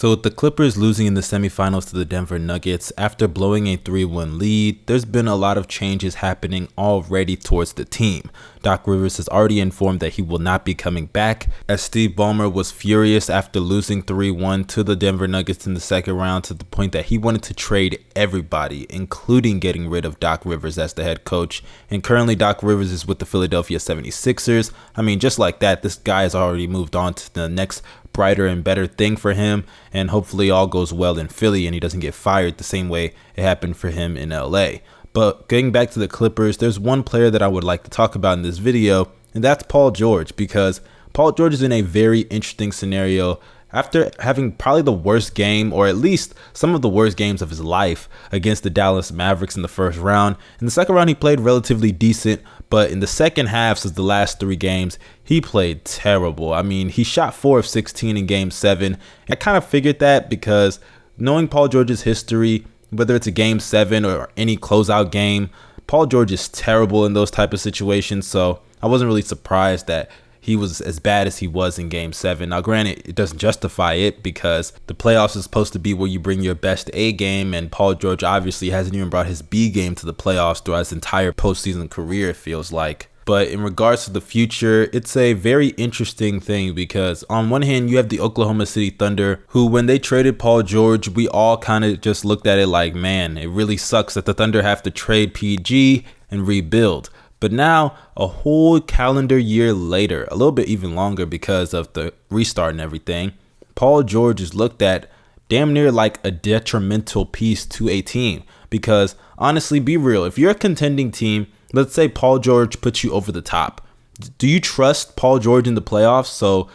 So with the Clippers losing in the semifinals to the Denver Nuggets after blowing a 3-1 lead, there's been a lot of changes happening already towards the team. Doc Rivers has already informed that he will not be coming back, as Steve Ballmer was furious after losing 3-1 to the Denver Nuggets in the second round to the point that he wanted to trade everybody, including getting rid of Doc Rivers as the head coach. And currently Doc Rivers is with the Philadelphia 76ers. I mean, just like that, this guy has already moved on to the next brighter and better thing for him, and hopefully all goes well in Philly and he doesn't get fired the same way it happened for him in LA. But getting back to the Clippers, there's one player that I would like to talk about in this video, and that's Paul George, because Paul George is in a very interesting scenario after having probably the worst game, or at least some of the worst games of his life, against the Dallas Mavericks in the first round. In the second round, he played relatively decent, but in the second halves of the last 3 games, he played terrible. I mean, he shot 4 of 16 in game 7. I kind of figured that because knowing Paul George's history, whether it's a game 7 or any closeout game, Paul George is terrible in those type of situations. So I wasn't really surprised that he was as bad as he was in game 7. Now, granted, it doesn't justify it because the playoffs is supposed to be where you bring your best A game, and Paul George obviously hasn't even brought his B game to the playoffs throughout his entire postseason career, it feels like. But in regards to the future, it's a very interesting thing because on one hand, you have the Oklahoma City Thunder, who when they traded Paul George, we all kind of just looked at it like, man, it really sucks that the Thunder have to trade PG and rebuild. But now, a whole calendar year later, a little bit even longer because of the restart and everything, Paul George is looked at damn near like a detrimental piece to a team. Because honestly, be real, if you're a contending team, let's say Paul George puts you over the top. Do you trust Paul George in the playoffs? So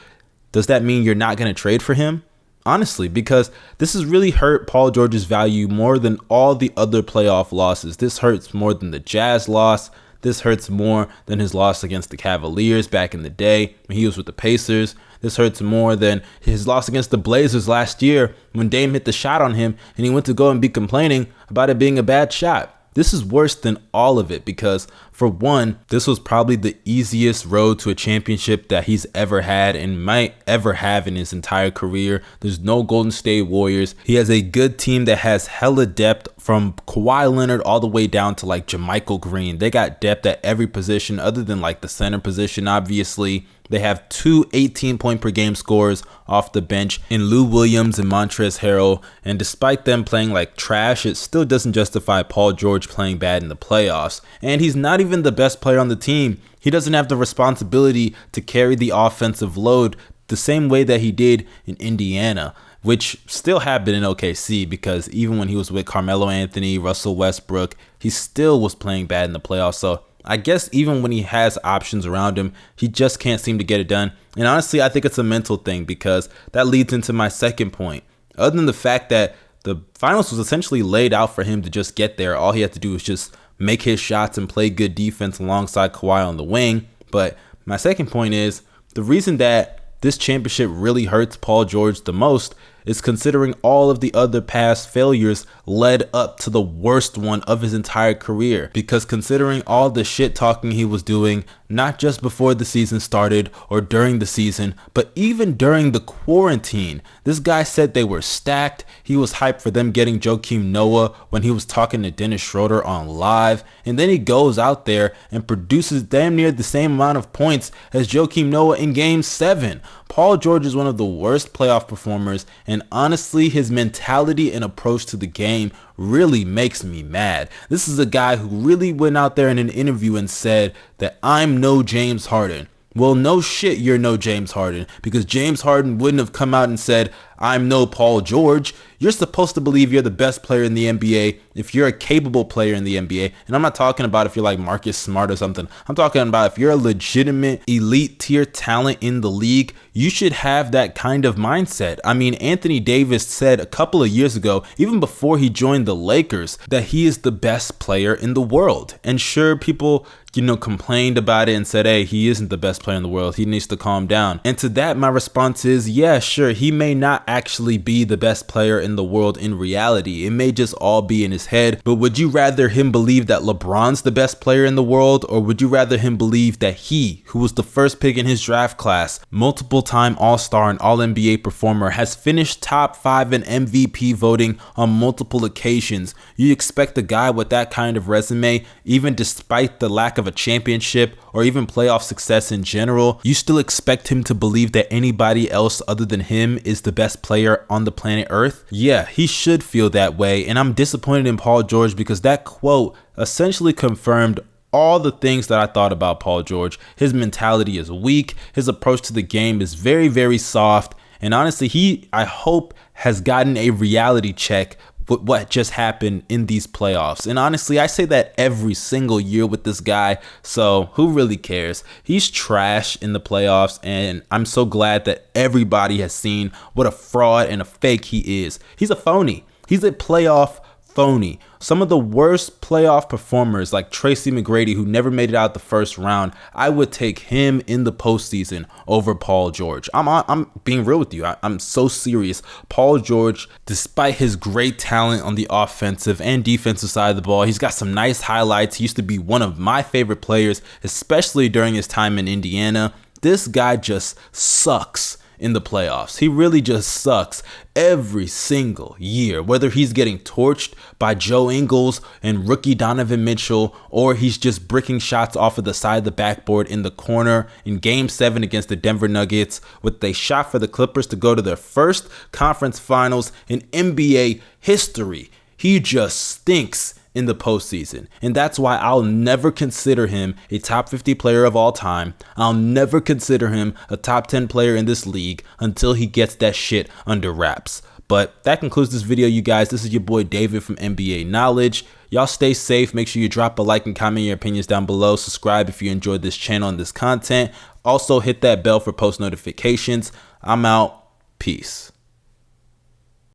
does that mean you're not going to trade for him? Honestly, because this has really hurt Paul George's value more than all the other playoff losses. This hurts more than the Jazz loss. This hurts more than his loss against the Cavaliers back in the day when he was with the Pacers. This hurts more than his loss against the Blazers last year when Dame hit the shot on him and he went to go and be complaining about it being a bad shot. This is worse than all of it because, for one, this was probably the easiest road to a championship that he's ever had and might ever have in his entire career. There's no Golden State Warriors. He has a good team that has hella depth from Kawhi Leonard all the way down to like JaMychal Green. They got depth at every position other than like the center position, obviously. They have 2 18-point-per-game scorers off the bench in Lou Williams and Montrezl Harrell, and despite them playing like trash, it still doesn't justify Paul George playing bad in the playoffs. And he's not even the best player on the team. He doesn't have the responsibility to carry the offensive load the same way that he did in Indiana, which still happened in OKC because even when he was with Carmelo Anthony, Russell Westbrook, he still was playing bad in the playoffs. So I guess even when he has options around him, he just can't seem to get it done. And honestly, I think it's a mental thing because that leads into my second point. Other than the fact that the finals was essentially laid out for him to just get there, all he had to do was just make his shots and play good defense alongside Kawhi on the wing. But my second point is the reason that this championship really hurts Paul George the most is considering all of the other past failures led up to the worst one of his entire career. Because considering all the shit talking he was doing, not just before the season started or during the season, but even during the quarantine, this guy said they were stacked. He was hyped for them getting Joakim Noah when he was talking to Dennis Schroeder on Live. And then he goes out there and produces damn near the same amount of points as Joakim Noah in game 7. Paul George is one of the worst playoff performers, and honestly, his mentality and approach to the game really makes me mad. This is a guy who really went out there in an interview and said that I'm no James Harden. Well, no shit, you're no James Harden, because James Harden wouldn't have come out and said, I'm no Paul George. You're supposed to believe you're the best player in the NBA if you're a capable player in the NBA. And I'm not talking about if you're like Marcus Smart or something. I'm talking about if you're a legitimate elite tier talent in the league, you should have that kind of mindset. I mean, Anthony Davis said a couple of years ago, even before he joined the Lakers, that he is the best player in the world. And sure, people complained about it and said, hey, he isn't the best player in the world. He needs to calm down. And to that, my response is, yeah, sure, he may not actually be the best player in the world in reality. It may just all be in his head. But would you rather him believe that LeBron's the best player in the world, or would you rather him believe that he, who was the first pick in his draft class, multiple time All-Star and All-NBA performer, has finished top 5 in MVP voting on multiple occasions? You expect a guy with that kind of resume, even despite the lack of a championship or even playoff success in general, you still expect him to believe that anybody else other than him is the best player on the planet Earth? Yeah, he should feel that way, and I'm disappointed in Paul George because that quote essentially confirmed all the things that I thought about Paul George. His mentality is weak, his approach to the game is very, very soft, and honestly, I hope has gotten a reality check with what just happened in these playoffs. And honestly, I say that every single year with this guy, so who really cares? He's trash in the playoffs, and I'm so glad that everybody has seen what a fraud and a fake he is. He's a phony. He's a playoff phony. Some of the worst playoff performers like Tracy McGrady, who never made it out the first round, I would take him in the postseason over Paul George. I'm being real with you. I'm so serious. Paul George, despite his great talent on the offensive and defensive side of the ball, he's got some nice highlights. He used to be one of my favorite players, especially during his time in Indiana. This guy just sucks in the playoffs. He really just sucks every single year, whether he's getting torched by Joe Ingles and rookie Donovan Mitchell, or he's just bricking shots off of the side of the backboard in the corner in Game 7 against the Denver Nuggets, with a shot for the Clippers to go to their first conference finals in NBA history. He just stinks in the postseason, and that's why I'll never consider him a top 50 player of all time. I'll never consider him a top 10 player in this league until he gets that shit under wraps. But that concludes this video, you guys. This is your boy David from NBA Knowledge. Y'all stay safe. Make sure you drop a like and comment your opinions down below. Subscribe if you enjoyed this channel and this content. Also hit that bell for post notifications. I'm out. Peace.